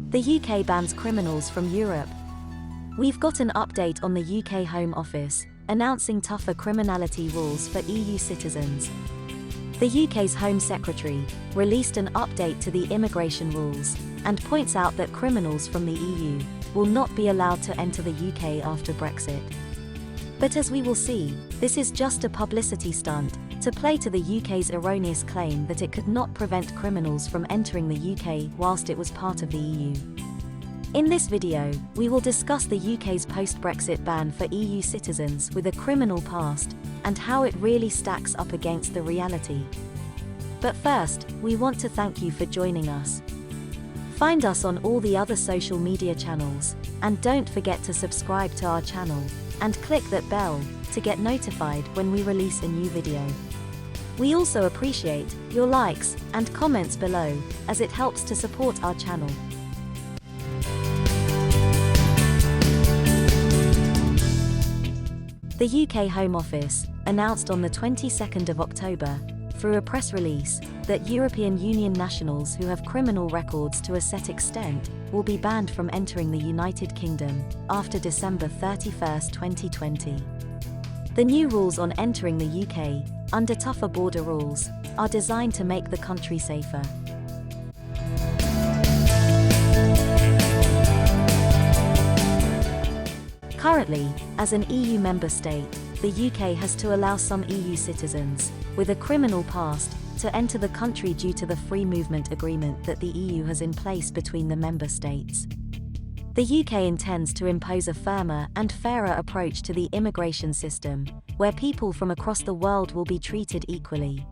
The UK bans criminals from Europe. We've got an update on the UK Home Office, announcing tougher criminality rules for EU citizens. The UK's Home Secretary released an update to the immigration rules, and points out that criminals from the EU will not be allowed to enter the UK after Brexit. But as we will see, this is just a publicity stunt to play to the UK's erroneous claim that it could not prevent criminals from entering the UK whilst it was part of the EU. In this video, we will discuss the UK's post-Brexit ban for EU citizens with a criminal past, and how it really stacks up against the reality. But first, we want to thank you for joining us. Find us on all the other social media channels, and don't forget to subscribe to our channel, and click that bell to get notified when we release a new video. We also appreciate your likes and comments below, as it helps to support our channel. The UK Home Office announced on the 22nd of October, through a press release, that European Union nationals who have criminal records to a set extent will be banned from entering the United Kingdom after December 31, 2020. The new rules on entering the UK, under tougher border rules, are designed to make the country safer. Currently, as an EU member state, the UK has to allow some EU citizens with a criminal past to enter the country due to the free movement agreement that the EU has in place between the member states. The UK intends to impose a firmer and fairer approach to the immigration system, where people from across the world will be treated equally.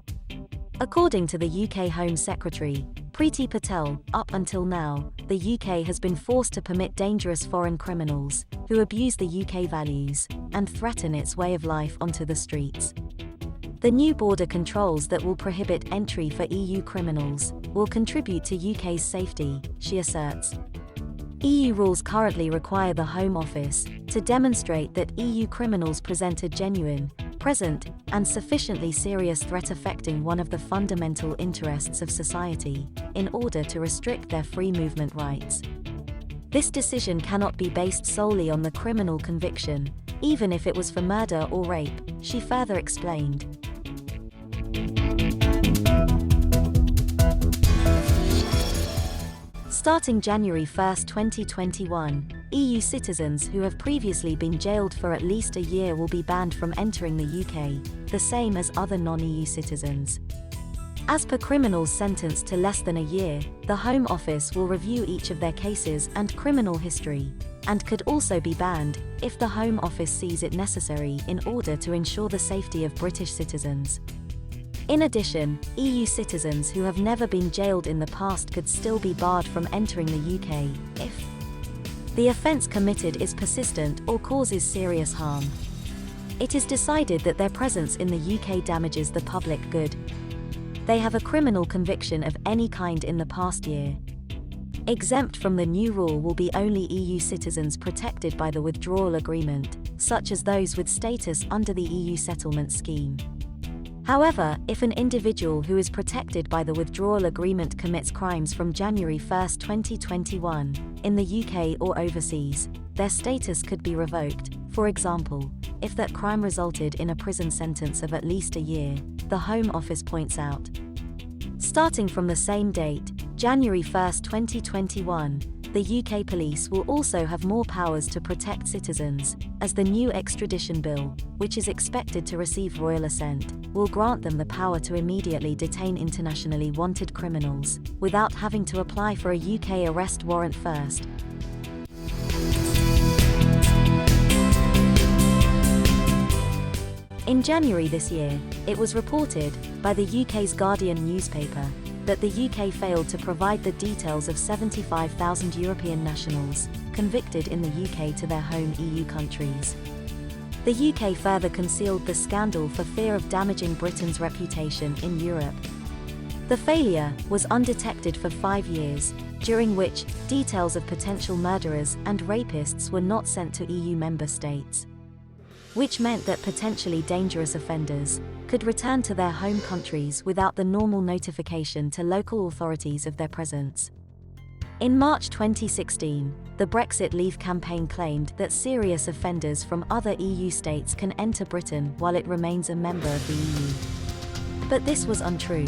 According to the UK Home Secretary, Priti Patel, up until now, the UK has been forced to permit dangerous foreign criminals, who abuse the UK values, and threaten its way of life onto the streets. The new border controls that will prohibit entry for EU criminals will contribute to UK's safety, she asserts. EU rules currently require the Home Office to demonstrate that EU criminals present a genuine, present, and sufficiently serious threat affecting one of the fundamental interests of society, in order to restrict their free movement rights. This decision cannot be based solely on the criminal conviction, even if it was for murder or rape, she further explained. Starting January 1, 2021, EU citizens who have previously been jailed for at least a year will be banned from entering the UK, the same as other non-EU citizens. As per criminals sentenced to less than a year, the Home Office will review each of their cases and criminal history, and could also be banned if the Home Office sees it necessary in order to ensure the safety of British citizens. In addition, EU citizens who have never been jailed in the past could still be barred from entering the UK if the offence committed is persistent or causes serious harm. It is decided that their presence in the UK damages the public good. They have a criminal conviction of any kind in the past year. Exempt from the new rule will be only EU citizens protected by the withdrawal agreement, such as those with status under the EU settlement scheme. However, if an individual who is protected by the withdrawal agreement commits crimes from January 1, 2021, in the UK or overseas, their status could be revoked. For example, if that crime resulted in a prison sentence of at least a year, the Home Office points out. Starting from the same date, January 1, 2021, the UK police will also have more powers to protect citizens, as the new extradition bill, which is expected to receive royal assent, will grant them the power to immediately detain internationally wanted criminals, without having to apply for a UK arrest warrant first. In January this year, it was reported, by the UK's Guardian newspaper, that the UK failed to provide the details of 75,000 European nationals convicted in the UK to their home EU countries. The UK further concealed the scandal for fear of damaging Britain's reputation in Europe. The failure was undetected for 5 years, during which details of potential murderers and rapists were not sent to EU member states, which meant that potentially dangerous offenders could return to their home countries without the normal notification to local authorities of their presence. In March 2016, the Brexit Leave campaign claimed that serious offenders from other EU states can enter Britain while it remains a member of the EU. But this was untrue.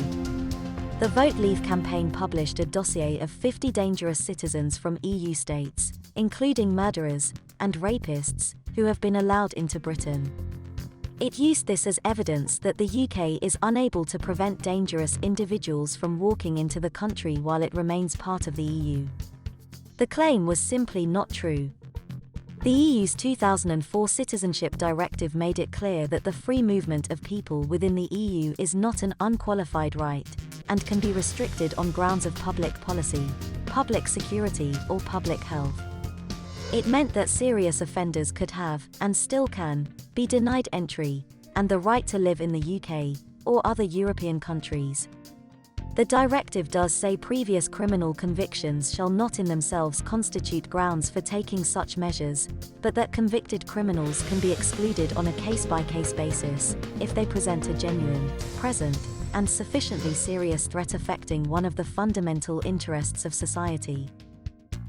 The Vote Leave campaign published a dossier of 50 dangerous citizens from EU states, including murderers and rapists, who have been allowed into Britain. It used this as evidence that the UK is unable to prevent dangerous individuals from walking into the country while it remains part of the EU. The claim was simply not true. The EU's 2004 Citizenship Directive made it clear that the free movement of people within the EU is not an unqualified right, and can be restricted on grounds of public policy, public security, or public health. It meant that serious offenders could have, and still can, be denied entry, and the right to live in the UK, or other European countries. The directive does say previous criminal convictions shall not in themselves constitute grounds for taking such measures, but that convicted criminals can be excluded on a case-by-case basis, if they present a genuine, present, and sufficiently serious threat affecting one of the fundamental interests of society.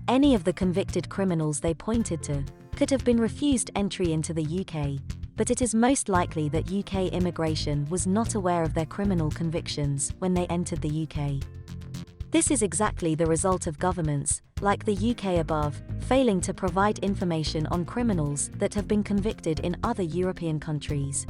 Any of the convicted criminals they pointed to could have been refused entry into the UK, but it is most likely that UK immigration was not aware of their criminal convictions when they entered the UK. This is exactly the result of governments, like the UK above, failing to provide information on criminals that have been convicted in other European countries.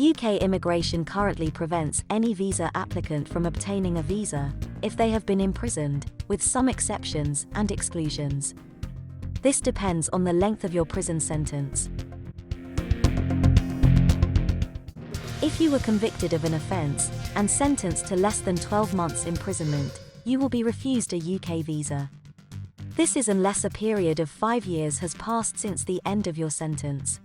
UK immigration currently prevents any visa applicant from obtaining a visa if they have been imprisoned, with some exceptions and exclusions. This depends on the length of your prison sentence. If you were convicted of an offence and sentenced to less than 12 months imprisonment, you will be refused a UK visa. This is unless a period of 5 years has passed since the end of your sentence.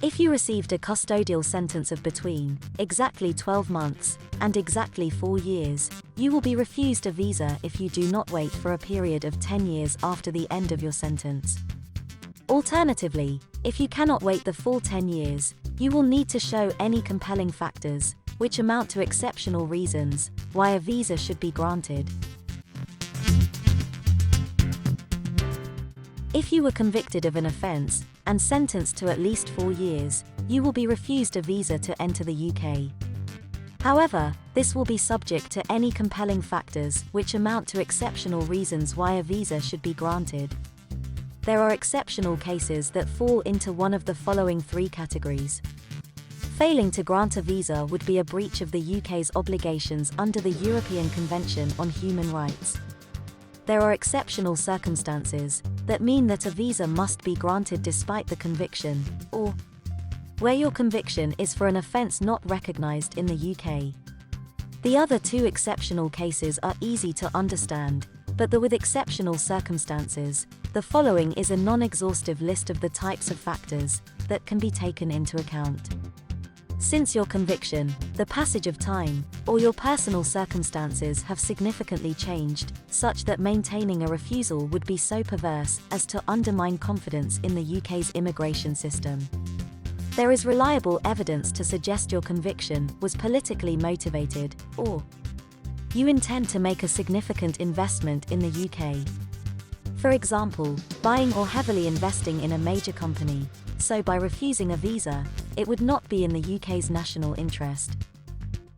If you received a custodial sentence of between exactly 12 months and exactly 4 years, you will be refused a visa if you do not wait for a period of 10 years after the end of your sentence. Alternatively, if you cannot wait the full 10 years, you will need to show any compelling factors, which amount to exceptional reasons, why a visa should be granted. If you were convicted of an offence and sentenced to at least 4 years, you will be refused a visa to enter the UK. However, this will be subject to any compelling factors which amount to exceptional reasons why a visa should be granted. There are exceptional cases that fall into one of the following 3 categories. Failing to grant a visa would be a breach of the UK's obligations under the European Convention on Human Rights. There are exceptional circumstances that mean that a visa must be granted despite the conviction, or where your conviction is for an offence not recognised in the UK. The other 2 exceptional cases are easy to understand, but with exceptional circumstances, the following is a non-exhaustive list of the types of factors that can be taken into account. Since your conviction, the passage of time, or your personal circumstances have significantly changed, such that maintaining a refusal would be so perverse as to undermine confidence in the UK's immigration system. There is reliable evidence to suggest your conviction was politically motivated, or you intend to make a significant investment in the UK. For example, buying or heavily investing in a major company, so by refusing a visa, it would not be in the UK's national interest.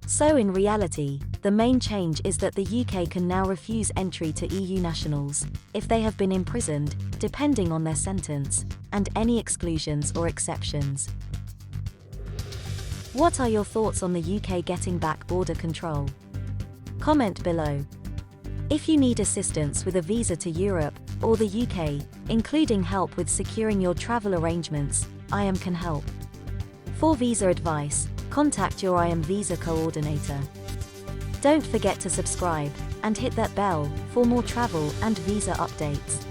So in reality, the main change is that the UK can now refuse entry to EU nationals, if they have been imprisoned, depending on their sentence, and any exclusions or exceptions. What are your thoughts on the UK getting back border control? Comment below. If you need assistance with a visa to Europe or the UK, including help with securing your travel arrangements, IAM can help. For visa advice, contact your IAM visa coordinator. Don't forget to subscribe and hit that bell for more travel and visa updates.